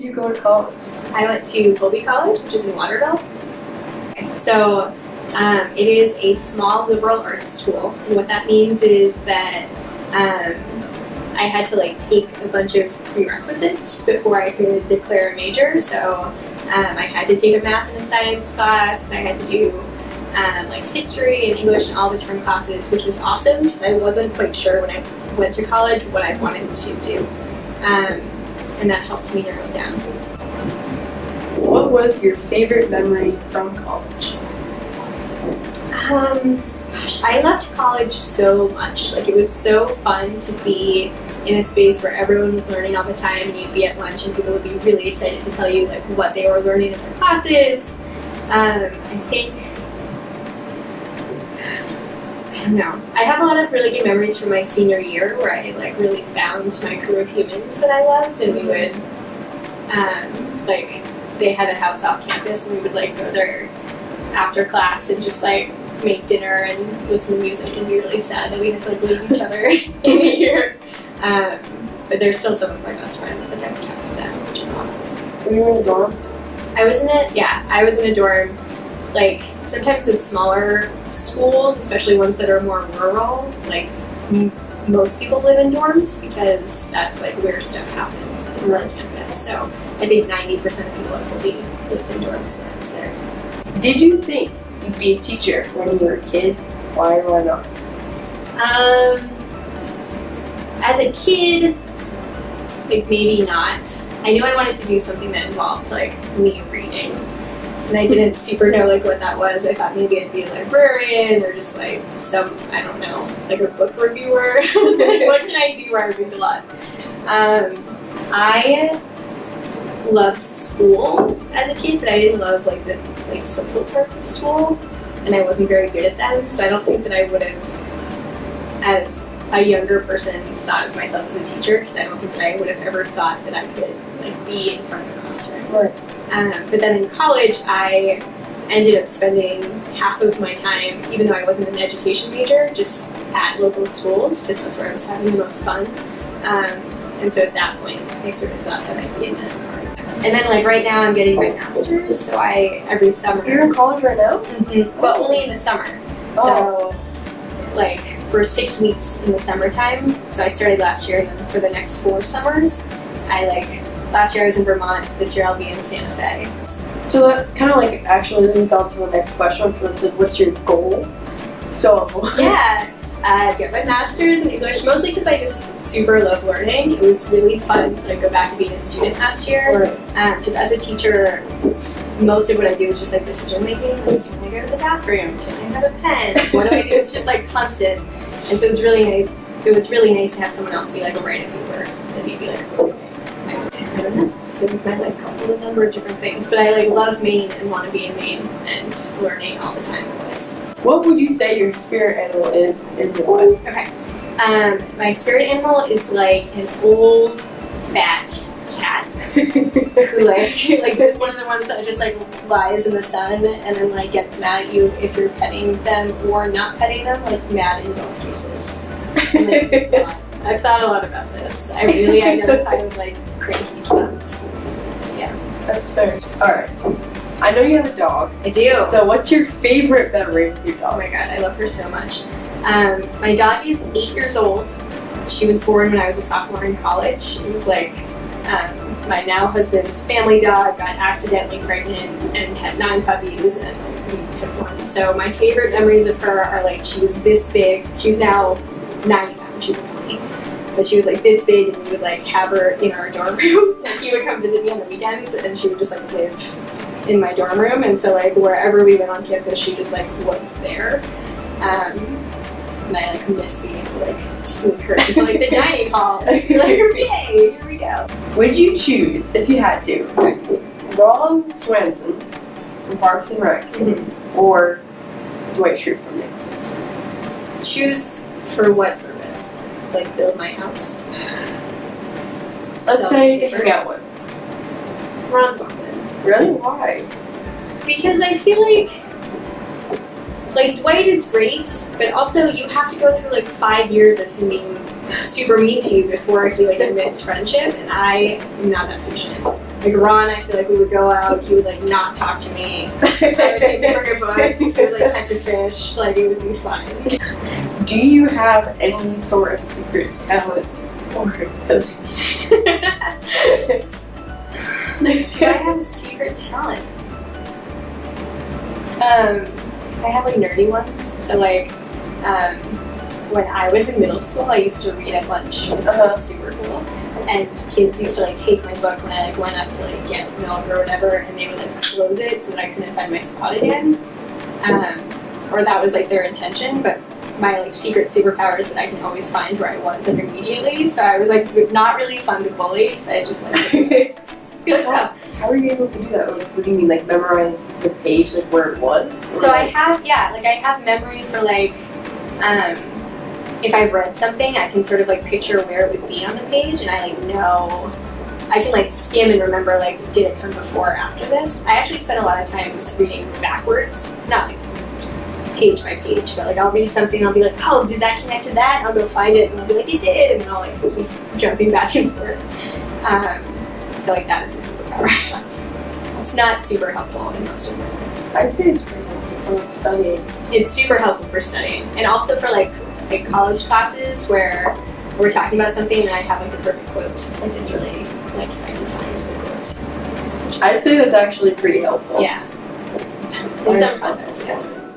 did you go to college? I went to Colby College, which is in Waterville. So it is a small liberal arts school, and what that means is that I had to like take a bunch of prerequisites before I could declare a major. So I had to take a math and a science class, and I had to do like history and English and all the different classes, which was awesome because I wasn't quite sure when I went to college what I wanted to do, and that helped me narrow it down. What was your favorite memory from college? Gosh, I loved college so much. Like, it was so fun to be in a space where everyone was learning all the time, and you'd be at lunch and people would be really excited to tell you like what they were learning in their classes. I don't know. I have a lot of really good memories from my senior year where I like really found my crew of humans that I loved, and we would like, they had a house off campus, and we would like go there after class and just like make dinner and listen to music and be really sad that we had to like leave each other in a year. But they're still some of my best friends, and I've kept them, which is awesome. Were you in a dorm? I was in a dorm. Like, sometimes with smaller schools, especially ones that are more rural, like most people live in dorms because that's like where stuff happens. It's on campus. So I think 90% of people at Colby lived in dorms when I was there. Did you think you'd be a teacher when you were a kid? Why or why not? As a kid, like maybe not. I knew I wanted to do something that involved like me reading, and I didn't super know like what that was. I thought maybe I'd be a librarian or just like some, I don't know, like a book reviewer. I was like, what can I do where I read a lot? I loved school as a kid, but I didn't love like the like social parts of school, and I wasn't very good at them. So I don't think that I would have, as a younger person, thought of myself as a teacher, because I don't think that I would have ever thought that I could like be in front of a classroom. Right. But then in college, I ended up spending half of my time, even though I wasn't an education major, just at local schools, because that's where I was having the most fun. And so at that point, I sort of thought that I'd be in that part. And then like right now, I'm getting my master's, so every summer. You're in college right now? Mm-hmm. But only in the summer. Oh. So like for 6 weeks in the summertime. So I started last year, and then for the next 4 summers, last year I was in Vermont, this year I'll be in Santa Fe. So that kind of like actually leads on to the next question, which was like, what's your goal? So yeah, get my master's in English, mostly because I just super love learning. It was really fun to like go back to being a student last year. Because as a teacher, most of what I do is just like decision making. Like, can I go to the bathroom? Can I have a pen? What do I do? It's just like constant. And so it was really nice to have someone else be like a write a paper and you'd be like, okay, I don't know. I feel like my life coupled a number of different things, but I like love Maine and want to be in Maine and learning all the time always. What would you say your spirit animal is in your life? Okay. My spirit animal is like an old fat cat who like one of the ones that just like lies in the sun and then like gets mad at you if you're petting them or not petting them, like mad in both cases. And, like, it's a lot. I've thought a lot about this. I really identify with like cranky cats. Yeah. That's fair. Alright. I know you have a dog. I do. So what's your favorite memory of your dog? Oh my god, I love her so much. My dog is 8 years old. She was born when I was a sophomore in college. It was like my now husband's family dog got accidentally pregnant and had 9 puppies, and we took one. So my favorite memories of her are like she was this big. She's now 90 pounds. She's a pony. But she was like this big, and we would like have her in our dorm room. Like, he would come visit me on the weekends, and she would just like live in my dorm room. And so like wherever we went on campus, she just like was there. And I like miss being able to like sneak her into like the dining hall and be like, yay, here we go. Would you choose, if you had to, Ron Swanson from Parks and Rec or Dwight Schrute from Nicholas? Choose for what purpose? To, like build my house? Let's say to hang out with. Ron Swanson. Really? Why? Because I feel like Dwight is great, but also you have to go through like 5 years of him being super mean to you before he like admits friendship, and I am not that patient. Like Ron, I feel like we would go out, he would like not talk to me. I would take him for a book, he would like catch a fish, like it would be fun. Do you have any sort of secret talent or ability? Do I have a secret talent? I have like nerdy ones. So like, when I was in middle school, I used to read at lunch. It was like super cool. And kids used to like take my book when I like went up to like get milk or whatever, and they would like close it so that I couldn't find my spot again. Or that was like their intention, but my like secret superpower is that I can always find where I was like immediately. So I was like not really fun to bully because I just like be like, oh. How are you able to do that? Like, what do you mean, like memorize the page, like where it was? So I have I have memory for like if I've read something, I can sort of like picture where it would be on the page, and I like know, I can like skim and remember like, did it come before or after this? I actually spend a lot of times reading backwards, not like page by page, but like I'll read something, I'll be like, oh, did that connect to that? I'll go find it, and I'll be like, it did, and then I'll like keep jumping back and forth. So like that is a superpower. It's not super helpful in most of it. I'd say it's pretty helpful for studying. It's super helpful for studying, and also for like college classes where we're talking about something and I have like the perfect quote. Like it's really like I can find the quote. I'd say that's actually pretty helpful. Yeah. In some context, yes.